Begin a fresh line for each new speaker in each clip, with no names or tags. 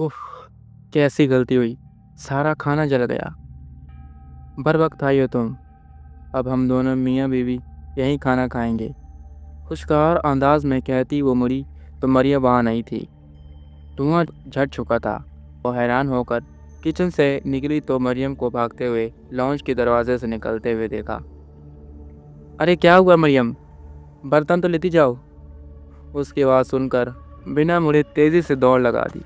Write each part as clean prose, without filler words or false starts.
उफ़! कैसी गलती हुई? सारा खाना जल गया। बरवक़्त आई हो तुम। अब हम दोनों मियाँ-बीवी यहीं खाना खाएँगे। खुशगवार अंदाज़ में कहती वो मुड़ी तो मरियम वहाँ नहीं थी। धुआँ झड़ चुका था। वो हैरान होकर किचन से निकली तो मरियम को भागते हुए लॉन्ज के दरवाजे से निकलते हुए देखा। अरे क्या हुआ मरियम? बर्तन तो लेती जाओ। उसकी आवाज़ सुनकर बिना मुड़े तेज़ी से दौड़ लगा दी।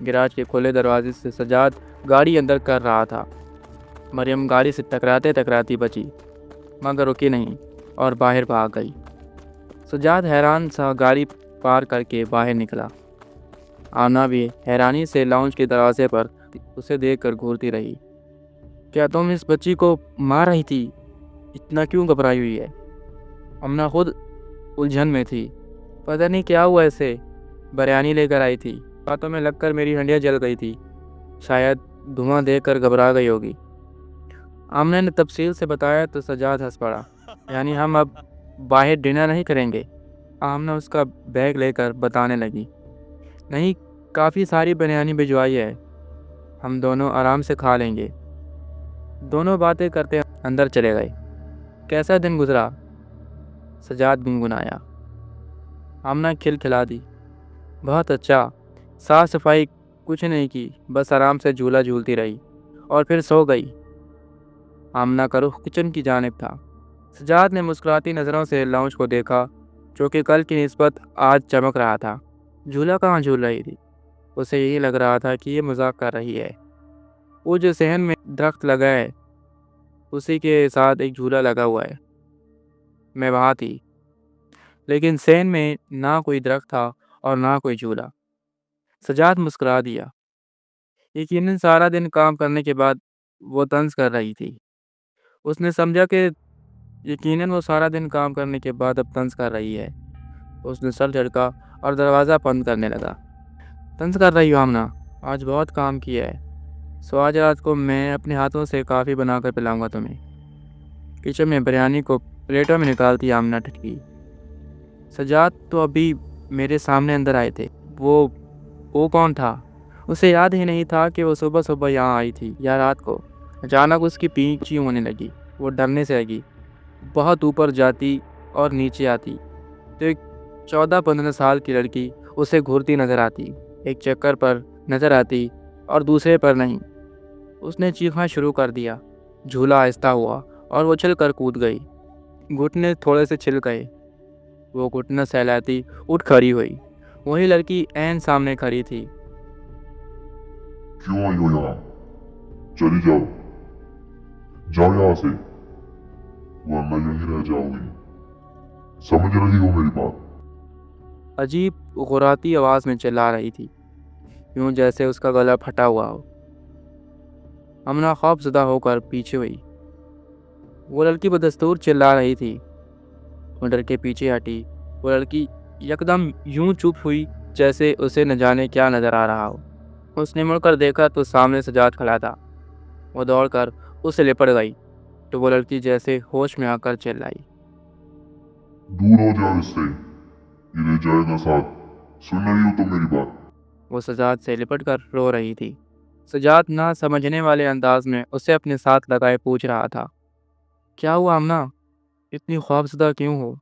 गैराज के खुले दरवाजे से सजाद गाड़ी अंदर कर रहा था। मरियम गाड़ी से टकराते-टकराती बची, मगर रुकी नहीं और बाहर भाग गई। सजाद हैरान सा गाड़ी पार करके बाहर निकला। आमना भी हैरानी से लाउंज के दरवाजे पर उसे देखकर घूरती रही। क्या तुम इस बच्ची को मार रही थी? इतना क्यों घबराई हुई है? अमना खुद उलझन में थी। पता नहीं क्या हुआ इसे। बिरयानी लेकर आई थी। बातों में लगकर मेरी हंडिया जल गई थी। शायद धुआं देखकर घबरा गई होगी। आमना ने तफसील से बताया तो सजाद हंस पड़ा। यानी हम अब बाहर डिनर नहीं करेंगे? आमना उसका बैग लेकर बताने लगी। नहीं, काफ़ी सारी बिरयानी भिजवाई है। हम दोनों आराम से खा लेंगे। दोनों बातें करते अंदर चले गए। कैसा दिन गुजरा? सजाद गुनगुनाया। आमना खिलखिला दी। बहुत अच्छा। साफ सफाई कुछ नहीं की, बस आराम से झूला झूलती रही और फिर सो गई। आमना का रुख किचन की जानिब था। सजाद ने मुस्कुराती नज़रों से लाउंज को देखा, जो कि कल की निस्बत आज चमक रहा था। झूला कहाँ झूल रही थी? उसे यही लग रहा था कि ये मजाक कर रही है। वो जो सहन में दरख्त लगा है, उसी के साथ एक झूला लगा हुआ है। मैं वहाँ थी, लेकिन सहन में ना कोई दरख्त था और ना कोई झूला। सजाद मुस्कुरा दिया। यकीनन सारा दिन काम करने के बाद वो तंज कर रही थी। उसने समझा कि यकीनन वो सारा दिन काम करने के बाद अब तंज कर रही है। उसने सर झटका और दरवाज़ा बंद करने लगा। तंज कर रही हो आमना? आज बहुत काम किया है। सो आज रात को मैं अपने हाथों से काफ़ी बनाकर पिलाऊंगा तुम्हें। किचन में बिरयानी को प्लेटों में निकालती आमना ठटकी। सजाद तो अभी मेरे सामने अंदर आए थे। वो कौन था? उसे याद ही नहीं था कि वो सुबह सुबह यहाँ आई थी या रात को। अचानक उसकी पीठ यूं होने लगी। वो डरने से लगी। बहुत ऊपर जाती और नीचे आती तो एक 14-15 साल की लड़की उसे घूरती नजर आती। एक चक्कर पर नजर आती और दूसरे पर नहीं। उसने चीखना शुरू कर दिया। झूला आहिस्ता हुआ और वो उछल कर कूद गई। घुटने थोड़े से छिल गए। वो घुटना सहलाती उठ खड़ी हुई। वही लड़की ऐन सामने खड़ी थी।
क्यों आई हो यहाँ? चली जाओ, जाओ यहाँ से, वरना यहीं रह जाओगी। समझ रही हो मेरी बात?
अजीब गुर्राती आवाज़ में चिल्ला रही थी, यूं जैसे उसका गला फटा हुआ हो। अमना खौफज़दा होकर पीछे हुई। वो लड़की बदस्तूर चिल्ला रही थी। वो डर के पीछे हटी। वो लड़की यकदम यूं चुप हुई जैसे उसे न जाने क्या नजर आ रहा हो। उसने मुड़कर देखा तो सामने सजाद खड़ा था। वो दौड़कर उसे लिपट गई तो वो लड़की जैसे होश में आकर चिल्लाई।
दूर हो जाओ इससे, ये ले जाएगा साथ। सुन रही हो तो मेरी बात?
वो सजाद से लिपट कर रो रही थी। सजाद ना समझने वाले अंदाज में उसे अपने साथ लगाए पूछ रहा था। क्या हुआ अमना? इतनी खौफज़दा क्यों हो?